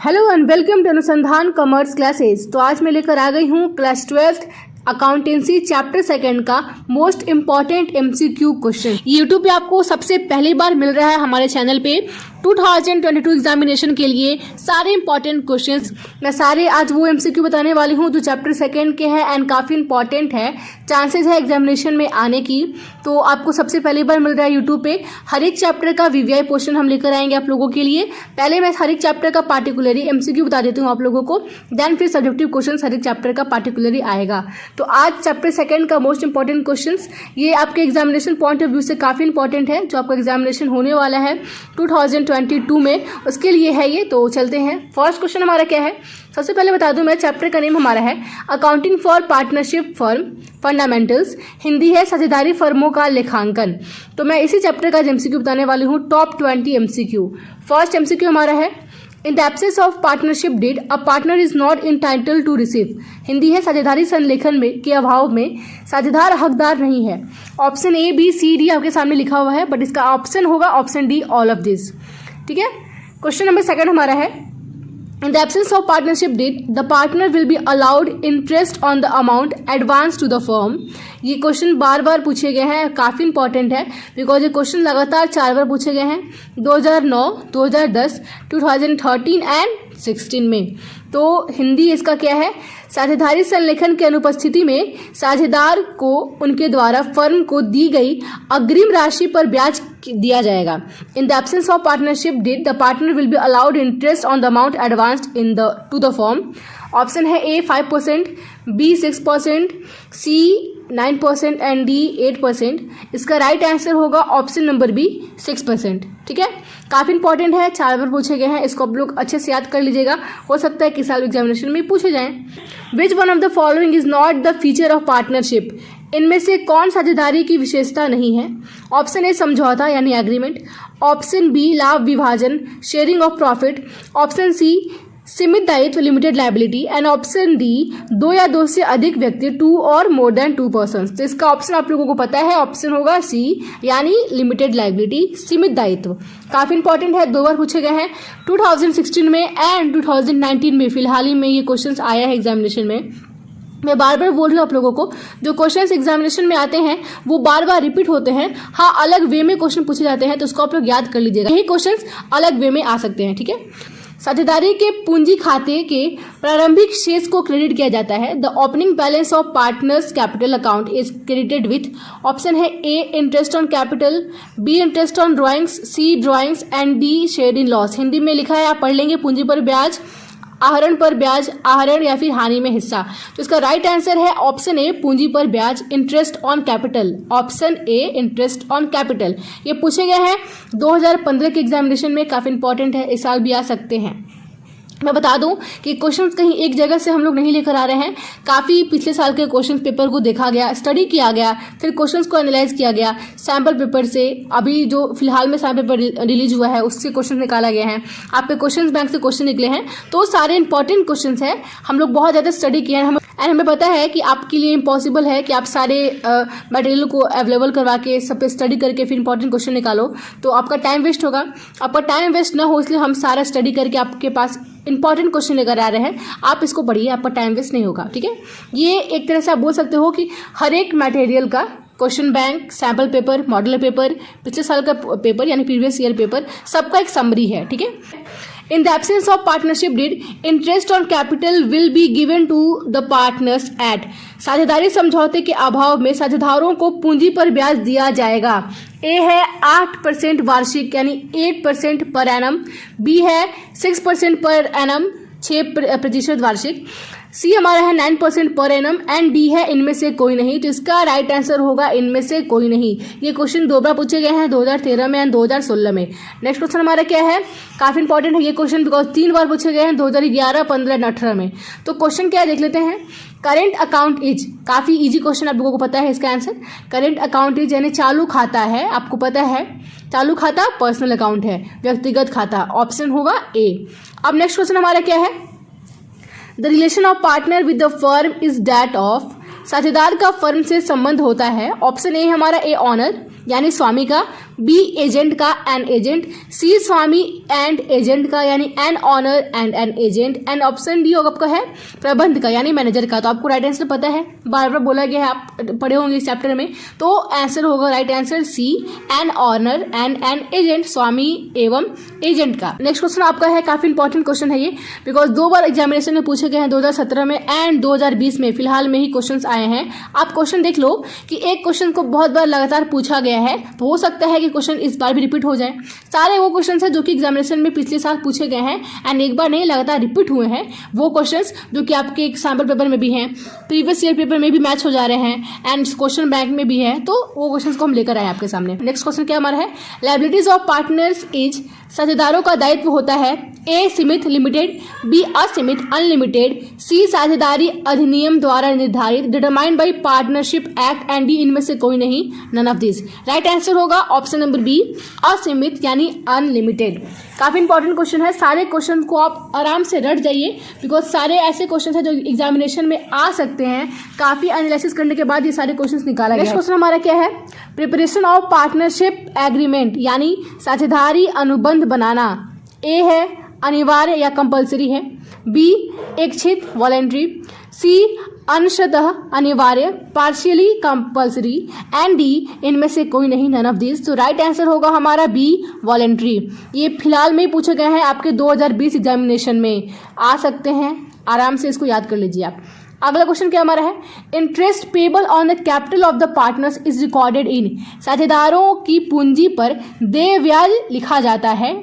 Hello and welcome to Anusandhan commerce classes. तो आज मैं लेकर आ गई हूँ class 12th accountancy chapter second का most important MCQ question. YouTube पे आपको सबसे पहली बार मिल रहा है हमारे चैनल पे 2022 एग्जामिनेशन के लिए सारे इंपॉर्टेंट क्वेश्चंस। मैं सारे आज वो एमसीक्यू बताने वाली हूँ जो चैप्टर सेकंड के हैं एंड काफ़ी इंपॉर्टेंट है, चांसेस है एग्जामिनेशन में आने की। तो आपको सबसे पहली बार मिल रहा है यूट्यूब पे हर एक चैप्टर का वीवीआई पोर्शन हम लेकर आएंगे आप लोगों के लिए। पहले मैं हर एक चैप्टर का पार्टिकुलरली एमसीक्यू बता देती हूँ आप लोगों को, देन फिर सब्जेक्टिव क्वेश्चन हर एक चैप्टर का पार्टिकुलरली आएगा। तो आज चैप्टर सेकंड का मोस्ट इंपॉर्टेंट क्वेश्चंस ये आपके एग्जामिनेशन पॉइंट ऑफ व्यू से काफ़ी इंपॉर्टेंट है, जो आपका एग्जामिनेशन होने वाला है 2022 में, उसके लिए है ये। तो चलते हैं, फर्स्ट क्वेश्चन हमारा क्या है। सबसे पहले बता दूं मैं, चैप्टर का नेम हमारा है accounting for partnership firm fundamentals, Hindi है साझेदारी फर्मों का लेखांकन। तो मैं इसी चैप्टर का एमसीक्यू बताने वाली हूँ, टॉप 20 एमसीक्यू। फर्स्ट एमसीक्यू हमारा है in the absence of partnership deed a partner is not entitled to receive, Hindi है साझेदारी संलेखन में के अभाव में साझेदार हकदार नहीं है। Option A B C D आपके सामने लिखा हुआ है, बट इसका ऑप्शन होगा option D, all of this. ठीक है। क्वेश्चन नंबर सेकंड हमारा है in the absence of partnership deed the partner will be allowed interest on the amount advance to the firm. ये क्वेश्चन बार बार पूछे गए हैं, काफ़ी इंपॉर्टेंट है बिकॉज ये क्वेश्चन लगातार 4 बार पूछे गए हैं, 2009, 2010, 2013 एंड 16 में। तो हिंदी इसका क्या है, साझेदारी संलेखन की अनुपस्थिति में साझेदार को उनके द्वारा फर्म को दी गई अग्रिम राशि पर ब्याज दिया जाएगा। इन the absence of partnership deed the partner will be allowed interest on the amount advanced in the two the firm. Option है ए 5%, बी 6%, सी 9% एंड डी 8%। इसका राइट आंसर होगा ऑप्शन नंबर बी 6%। ठीक है, काफ़ी इंपॉर्टेंट है, 4 बार पूछे गए हैं, इसको आप लोग अच्छे से याद कर लीजिएगा, हो सकता है कि साल एग्जामिनेशन में पूछे जाएं। Which one of the following is not the feature of partnership, इनमें से कौन साझेदारी की विशेषता नहीं है। ऑप्शन ए समझौता यानी एग्रीमेंट, ऑप्शन बी लाभ विभाजन sharing of profit, option C सीमित दायित्व limited liability and option D 2 या 2 से अधिक व्यक्ति 2 और मोर देन 2 पर्सन। तो इसका ऑप्शन आप लोगों को पता है, ऑप्शन होगा सी यानी लिमिटेड लाइबिलिटी सीमित दायित्व। काफ़ी इंपॉर्टेंट है, 2 बार पूछे गए हैं, 2016 में एंड 2019 में। फिलहाल ही में ये क्वेश्चन आया है एग्जामिनेशन में। मैं बार बार बोल रही हूँ आप लोगों को, जो क्वेश्चंस एग्जामिनेशन में आते हैं वो बार बार रिपीट होते हैं। हाँ, अलग वे में क्वेश्चन पूछे जाते हैं, तो उसको आप लोग याद कर लीजिएगा, यही क्वेश्चंस अलग वे में आ सकते हैं। ठीक है। साझेदारी के पूंजी खाते के प्रारंभिक शेष को क्रेडिट किया जाता है। The opening balance of partners capital account is credited with. Option है A interest on capital, B interest on drawings, C drawings and D share in loss. Hindi में लिखा है, आप पढ़ लेंगे, पूंजी पर ब्याज, आहरण पर ब्याज, आहरण या फिर हानि में हिस्सा। तो इसका राइट आंसर है ऑप्शन ए पूंजी पर ब्याज, interest on capital. Option A interest on capital. ये पूछे गए हैं 2015 के एग्जामिनेशन में, काफ़ी इंपॉर्टेंट है, इस साल भी आ सकते हैं। मैं बता दूं कि क्वेश्चंस कहीं एक जगह से हम लोग नहीं लेकर आ रहे हैं, काफ़ी पिछले साल के क्वेश्चन पेपर को देखा गया, स्टडी किया गया, फिर क्वेश्चंस को एनालाइज किया गया सैम्पल पेपर से। अभी जो फिलहाल में सैम्पल पेपर रिलीज हुआ है उससे क्वेश्चन निकाला गया है, आपके क्वेश्चन बैंक से क्वेश्चन निकले हैं, तो सारे इंपॉर्टेंट क्वेश्चन हैं। हम लोग बहुत ज़्यादा स्टडी किए हैं एंड हमें पता है कि आपके लिए इम्पॉसिबल है कि आप सारे मटेरियल को अवेलेबल करवा के सब पे स्टडी करके फिर इंपॉर्टेंट क्वेश्चन निकालो, तो आपका टाइम वेस्ट होगा। आपका टाइम वेस्ट ना हो इसलिए हम सारा स्टडी करके आपके पास इंपॉर्टेंट क्वेश्चन लेकर आ रहे हैं, आप इसको पढ़िए, आपका टाइम वेस्ट नहीं होगा। ठीक है, ये एक तरह से आप बोल सकते हो कि हर एक मटेरियल का question bank, sample paper, model paper, पिछले साल का पेपर यानी प्रीवियस ईयर पेपर, सबका एक समरी है। ठीक है। In the absence of partnership deed interest on capital will be given to the partners at. साझेदारी समझौते के अभाव में साझेदारों को पूंजी पर ब्याज दिया जाएगा। ए है 8% वार्षिक यानी 8% पर एनम, बी है 6% पर एनम 6% वार्षिक, सी हमारा है 9% पर एनम एंड डी है इनमें से कोई नहीं। तो इसका राइट आंसर होगा इनमें से कोई नहीं। ये क्वेश्चन 2 बार पूछे गए हैं, 2013 में एंड 2016 में। नेक्स्ट क्वेश्चन हमारा क्या है, काफ़ी इंपॉर्टेंट है ये क्वेश्चन बिकॉज 3 बार पूछे गए हैं, 2011, 15 एंड 18 में। तो क्वेश्चन क्या है देख लेते हैं। करेंट अकाउंट इज, काफ़ी इजी क्वेश्चन, आप लोगों को पता है इसका आंसर। करेंट अकाउंट इज यानी चालू खाता है, आपको पता है चालू खाता पर्सनल अकाउंट है, व्यक्तिगत खाता। ऑप्शन होगा ए। अब नेक्स्ट क्वेश्चन हमारा क्या है, the relation of partner with the firm is that of. साझेदार का फर्म से संबंध होता है। ऑप्शन ए हमारा ए ऑनर यानी स्वामी का, बी एजेंट का एन एजेंट, सी स्वामी एंड एजेंट का यानी an owner and an agent, and option D होगा आपका है प्रबंध का यानी मैनेजर का। तो आपको राइट आंसर पता है, बार बार बोला गया है, आप पढ़े होंगे इस चैप्टर में। तो आंसर होगा right answer C an owner and an agent, स्वामी एवं एजेंट का। नेक्स्ट क्वेश्चन आपका है, काफी इंपॉर्टेंट क्वेश्चन है ये, बिकॉज 2 बार एग्जामिनेशन में पूछे गए हैं, 2017 में एंड 2020 में, फिलहाल में ही क्वेश्चंस आए हैं। आप क्वेश्चन देख लो कि एक क्वेश्चन को बहुत बार लगातार पूछा गया है, तो हो सकता है कि क्वेश्चन इस बार भी रिपीट हो जाए। सारे वो क्वेश्चन है जो कि एग्जामिनेशन में पिछले साल पूछे गए हैं एंड एक बार नहीं लगातार रिपीट हुए हैं, वो क्वेश्चन जो कि आपके एग्जाम्पल पेपर में भी हैं, प्रीवियस ईयर पेपर में भी मैच हो जा रहे हैं एंड क्वेश्चन बैंक में भी है, तो वो क्वेश्चन को हम लेकर आए आपके सामने। नेक्स्ट क्वेश्चन क्या हमारा है, लायबिलिटीज ऑफ पार्टनर्स इज, साझेदारों का दायित्व होता है ए सीमित लिमिटेड, बी असीमित अनलिमिटेड, सी साझेदारी अधिनियम द्वारा निर्धारित, determined by partnership act, and D इनमें से कोई नहीं, none of this. Right answer होगा ऑप्शन नंबर बी असीमित यानी अनलिमिटेड। काफी इंपॉर्टेंट क्वेश्चन है, सारे क्वेश्चन को आप आराम से रट जाइए, बिकॉज सारे ऐसे क्वेश्चन हैं जो एग्जामिनेशन में आ सकते हैं। काफी एनालिसिस करने के बाद ये सारे क्वेश्चन निकाला गया। नेक्स्ट क्वेश्चन हमारा क्या है, प्रिपरेशन ऑफ पार्टनरशिप एग्रीमेंट यानी साझेदारी अनुबंध बनाना, ए है अनिवार्य या कंपलसरी है, बी इच्छित वॉलेंट्री, सी अंशतः अनिवार्य पार्शियली कंपलसरी, एंड डी इनमें से कोई नहीं, नन ऑफ दिस। तो राइट आंसर होगा हमारा बी वॉलेंट्री। ये फिलहाल में ही पूछे गए हैं, आपके 2020 एग्जामिनेशन में आ सकते हैं, आराम से इसको याद कर लीजिए आप। अगला क्वेश्चन क्या हमारा है, interest payable on the capital of the partners is recorded in, साझेदारों की पूंजी पर देय ब्याज लिखा जाता है।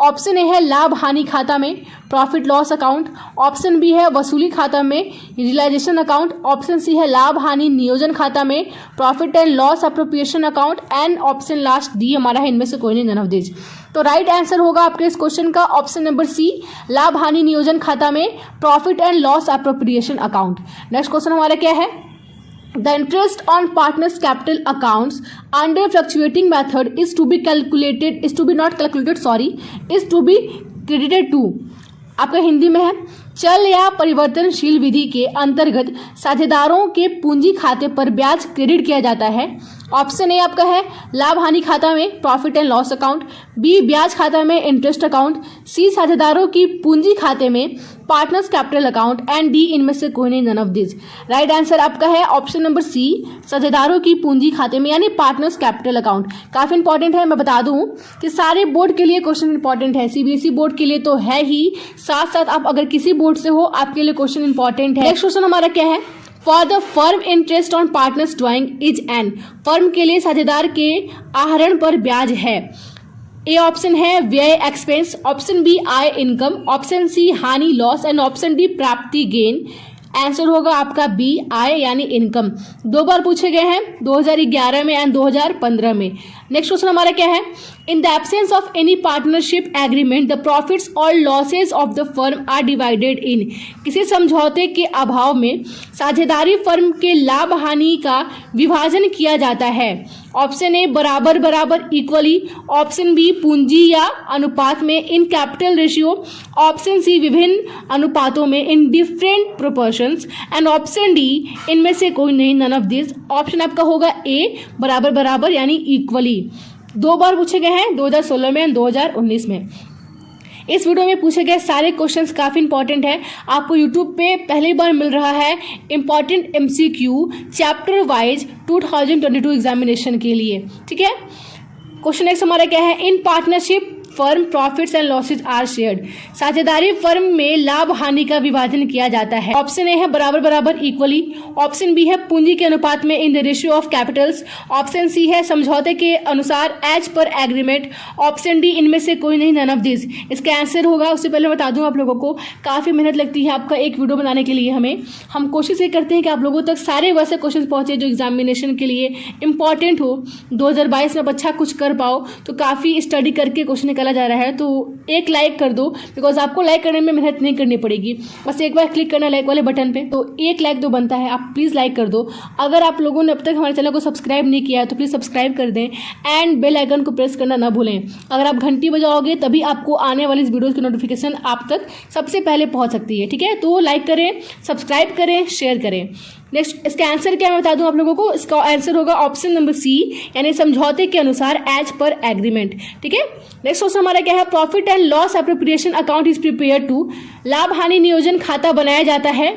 ऑप्शन ए है लाभ हानि खाता में, profit loss account, option B है वसूली खाता में, रियलाइजेशन अकाउंट, ऑप्शन सी है लाभ हानि नियोजन खाता में, profit and loss appropriation account, and option last D हमारा है इनमें से कोई नहीं, नन ऑफ दिस। तो राइट आंसर होगा आपके इस क्वेश्चन का ऑप्शन नंबर सी लाभ हानि नियोजन खाता में, profit and loss appropriation account. Next question हमारा क्या है, the interest on partners capital accounts under fluctuating method is to be credited to, आपका हिंदी में है, चल या परिवर्तनशील विधि के अंतर्गत साझेदारों के पूंजी खाते पर ब्याज क्रेडिट किया जाता है। ऑप्शन ए आपका है लाभ हानि खाता में, profit and loss account, B ब्याज खाता में, इंटरेस्ट अकाउंट, सी साझेदारों की पूंजी खाते में, partners capital account, and D इनमें से कोई नहीं, none of this. Right answer आपका है ऑप्शन नंबर सी साझेदारों की पूंजी खाते में यानी पार्टनर्स कैपिटल अकाउंट। काफी इंपॉर्टेंट है, मैं बता दूं कि सारे बोर्ड के लिए क्वेश्चन इंपॉर्टेंट है, सीबीएसई बोर्ड के लिए तो है ही, साथ साथ आप अगर किसी बोर्ड से हो आपके लिए क्वेश्चन इंपॉर्टेंट है। नेक्स्ट क्वेश्चन हमारा क्या है, for the firm interest on partners drawing is an, firm के लिए साझेदार के आहरण पर ब्याज है। ए ऑप्शन है व्यय एक्सपेंस, ऑप्शन बी आय इनकम, ऑप्शन सी हानि लॉस, एंड ऑप्शन डी प्राप्ति गेन। आंसर होगा आपका बी आय यानी इनकम। 2 बार पूछे गए हैं, 2011 में एंड 2015 में। नेक्स्ट क्वेश्चन हमारा क्या है, in the absence of any partnership agreement the profits और losses of the firm are divided in, किसी समझौते के अभाव में साझेदारी फर्म के लाभ हानि का विभाजन किया जाता है। ऑप्शन ए बराबर बराबर इक्वली, ऑप्शन बी पूंजी या अनुपात में in capital ratio, option C विभिन्न अनुपातों में in different proportions, and option D इनमें से कोई नहीं, नन ऑफ दिस। ऑप्शन आपका होगा ए बराबर बराबर यानी इक्वली। 2 बार पूछे गए हैं, 2016 में एंड 2019 में। इस वीडियो में पूछे गए सारे क्वेश्चंस काफ़ी इंपॉर्टेंट है, आपको यूट्यूब पे पहली बार मिल रहा है important MCQ chapter wise 2022 examination के लिए, ठीक है। क्वेश्चन नेक्स्ट हमारा क्या है, in partnership firm profits and losses are shared, साझेदारी फर्म में लाभ हानि का विभाजन किया जाता है। ऑप्शन ए है बराबर बराबर इक्वली, ऑप्शन बी है पूंजी के अनुपात में in the ratio of capitals, option C है समझौते के अनुसार as per agreement, option D इनमें से कोई नहीं, नन ऑफ दिस। इसका आंसर होगा, उससे पहले बता दूं आप लोगों को काफ़ी मेहनत लगती है आपका एक वीडियो बनाने के लिए, हम कोशिश ये करते हैं कि आप लोगों तक सारे वैसे क्वेश्चन पहुँचे जो एग्जामिनेशन के लिए इंपॉर्टेंट हो, 2022 में आप अच्छा कुछ कर पाओ, तो काफ़ी स्टडी करके क्वेश्चन निकाला जा रहा है। तो एक लाइक कर दो, बिकॉज आपको लाइक करने में मेहनत नहीं करनी पड़ेगी, बस एक बार क्लिक करना लाइक वाले बटन पे, तो एक लाइक तो बनता है, आप प्लीज़ लाइक कर दो। अगर आप लोगों ने अब तक हमारे चैनल को सब्सक्राइब नहीं किया है तो प्लीज़ सब्सक्राइब कर दें एंड बेल आइकन को प्रेस करना ना भूलें। अगर आप घंटी बजाओगे तभी आपको आने वाली इस वीडियो की नोटिफिकेशन आप तक सबसे पहले पहुँच सकती है, ठीक है। तो लाइक करें, सब्सक्राइब करें, शेयर करें। नेक्स्ट इसका आंसर क्या मैं बता दूं आप लोगों को, इसका आंसर होगा ऑप्शन नंबर सी, यानी समझौते के अनुसार एज पर एग्रीमेंट। ठीक है, नेक्स्ट क्वेश्चन हमारा क्या है, profit and loss appropriation account is prepare to, लाभ हानि नियोजन खाता बनाया जाता है।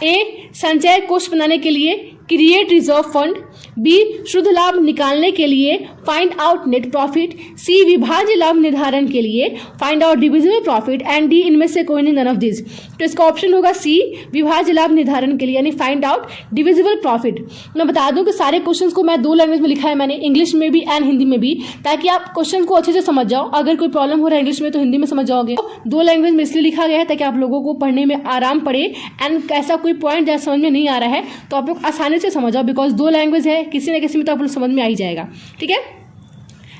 ए, संचय कोष बनाने के लिए, क्रिएट रिजर्व फंड। बी, शुद्ध लाभ निकालने के लिए, फाइंड आउट नेट प्रॉफिट। सी, विभाज्य लाभ निर्धारण के लिए, find out divisible profit. And D, इनमें से कोई नहीं, नन ऑफ दिस। तो इसका ऑप्शन होगा सी, विभाज्य लाभ निर्धारण के लिए, यानी फाइंड आउट डिविजिबल प्रॉफिट। मैं बता दूं कि सारे क्वेश्चंस को मैं 2 लैंग्वेज में लिखा है मैंने, इंग्लिश में भी एंड हिंदी में भी, ताकि आप क्वेश्चन को अच्छे से समझ जाओ। अगर कोई प्रॉब्लम हो रहा है इंग्लिश में तो हिंदी में समझ जाओगे। 2 लैंग्वेज में इसलिए लिखा गया है ताकि आप लोगों को पढ़ने में आराम पड़े, एंड ऐसा कोई पॉइंट जहाँ समझ में नहीं आ रहा है तो आप लोग आसानी से समझ जाओ, बिकॉज 2 लैंग्वेज है, किसी न किसी में तो आप लोग समझ में आ ही जाएगा। ठीक है,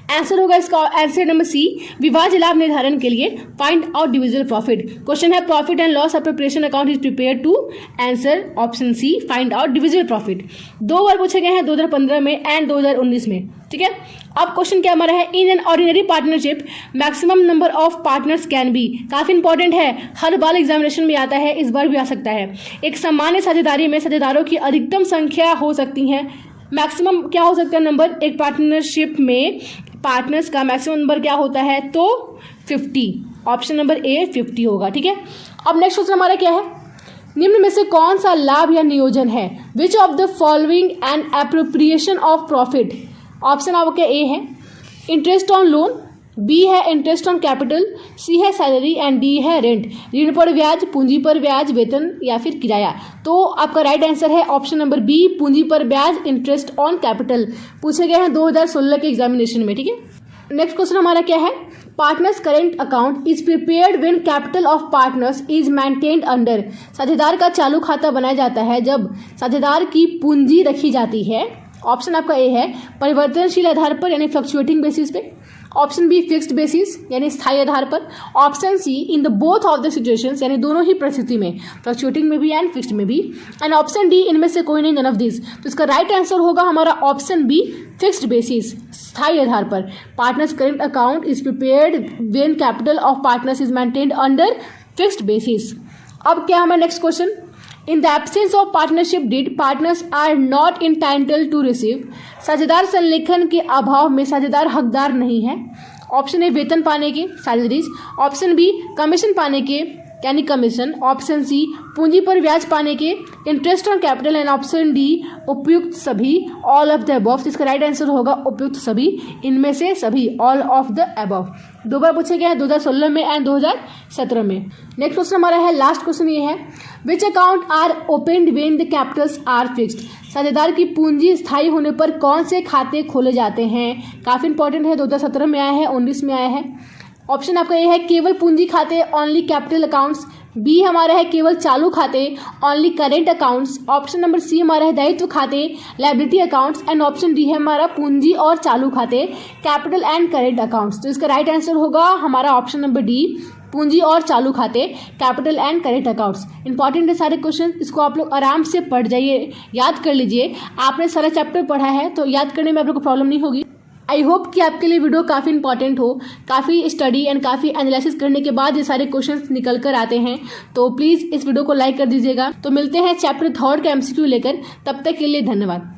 आंसर होगा इसका आंसर नंबर सी, विभाज्य लाभ निर्धारण के लिए, find out divisible profit. Question है profit and loss appropriation account is prepare to, answer option C, find out divisible profit. 2 बार पूछे गए हैं, 2015 में एंड 2019 में। ठीक है, अब क्वेश्चन क्या हमारा है, in an ordinary partnership maximum number of partners can be. काफी इंपॉर्टेंट है, हर बार एग्जामिनेशन में आता है, इस बार भी आ सकता है। एक सामान्य साझेदारी में साझेदारों की अधिकतम संख्या हो सकती है, मैक्सिमम क्या हो सकता है नंबर, एक पार्टनरशिप में पार्टनर्स का मैक्सिमम नंबर क्या होता है, तो 50। ऑप्शन नंबर ए 50 होगा। ठीक है, अब नेक्स्ट क्वेश्चन हमारा क्या है, निम्न में से कौन सा लाभ या नियोजन है, which of the following and appropriation of profit. Option आपका ए है इंटरेस्ट ऑन लोन, बी है इंटरेस्ट ऑन कैपिटल, सी है सैलरी एंड डी है रेंट। ऋण पर ब्याज, पूंजी पर ब्याज, वेतन या फिर किराया। तो आपका राइट आंसर है ऑप्शन नंबर बी, पूंजी पर ब्याज, इंटरेस्ट ऑन कैपिटल। पूछे गए हैं 2016 के एग्जामिनेशन में। ठीक है, नेक्स्ट क्वेश्चन हमारा क्या है, partners current account is prepared when capital of partners is maintained under. साझेदार का चालू खाता बनाया जाता है जब साझेदार की पूंजी रखी जाती है। ऑप्शन आपका ए है परिवर्तनशील आधार पर, यानी फ्लक्चुएटिंग बेसिस पे। ऑप्शन बी फिक्स्ड बेसिस, यानी स्थायी आधार पर। Option C in the both of the situations, यानी दोनों ही परिस्थिति में, फ्लक्चुएटिंग में भी एंड फिक्स्ड में भी। एंड ऑप्शन डी, इनमें से कोई नहीं, नन ऑफ दिस। तो इसका राइट आंसर होगा हमारा ऑप्शन बी, फिक्स्ड बेसिस, स्थायी आधार पर। Partners current account is prepared when capital of partners is maintained under fixed basis. अब क्या हमारा next question, in the absence of partnership deed partners are not entitled to receive. साझेदार संलेखन के अभाव में साझेदार हकदार नहीं है। ऑप्शन ए वेतन पाने के, सैलरीज। ऑप्शन बी कमीशन पाने के, यानी कमीशन। ऑप्शन सी पूंजी पर ब्याज पाने के, interest on capital. And option D उपयुक्त सभी, ऑल ऑफ द अबव। इसका राइट आंसर होगा उपयुक्त सभी, इनमें से सभी, ऑल ऑफ द अबव। 2 बार पूछे गए हैं, 2016 में एंड 2017 में। नेक्स्ट क्वेश्चन हमारा है, लास्ट क्वेश्चन ये है, which account are opened when the capitals are fixed. साझेदार की पूंजी स्थायी होने पर कौन से खाते खोले जाते हैं। काफी इंपॉर्टेंट है, 2017 में आया है, 19 में आया है। ऑप्शन आपका ये है केवल पूंजी खाते, ओनली कैपिटल अकाउंट्स। बी हमारा है केवल चालू खाते, only current accounts. Option number C हमारा है दायित्व खाते, liability accounts. And option D है हमारा पूंजी और चालू खाते, कैपिटल एंड करेंट अकाउंट्स। तो इसका राइट आंसर होगा हमारा ऑप्शन नंबर डी, पूंजी और चालू खाते, capital and current accounts. Important है सारे क्वेश्चन, इसको आप लोग आराम से पढ़ जाइए, याद कर लीजिए। आपने सारा चैप्टर पढ़ा है तो याद करने में आप लोग को प्रॉब्लम नहीं होगी। आई होप कि आपके लिए वीडियो काफ़ी इंपॉर्टेंट हो, काफ़ी स्टडी एंड काफ़ी एनालिसिस करने के बाद ये सारे क्वेश्चंस निकल कर आते हैं। तो प्लीज़ इस वीडियो को लाइक कर दीजिएगा। तो मिलते हैं चैप्टर 3 का MCQ लेकर, तब तक के लिए धन्यवाद।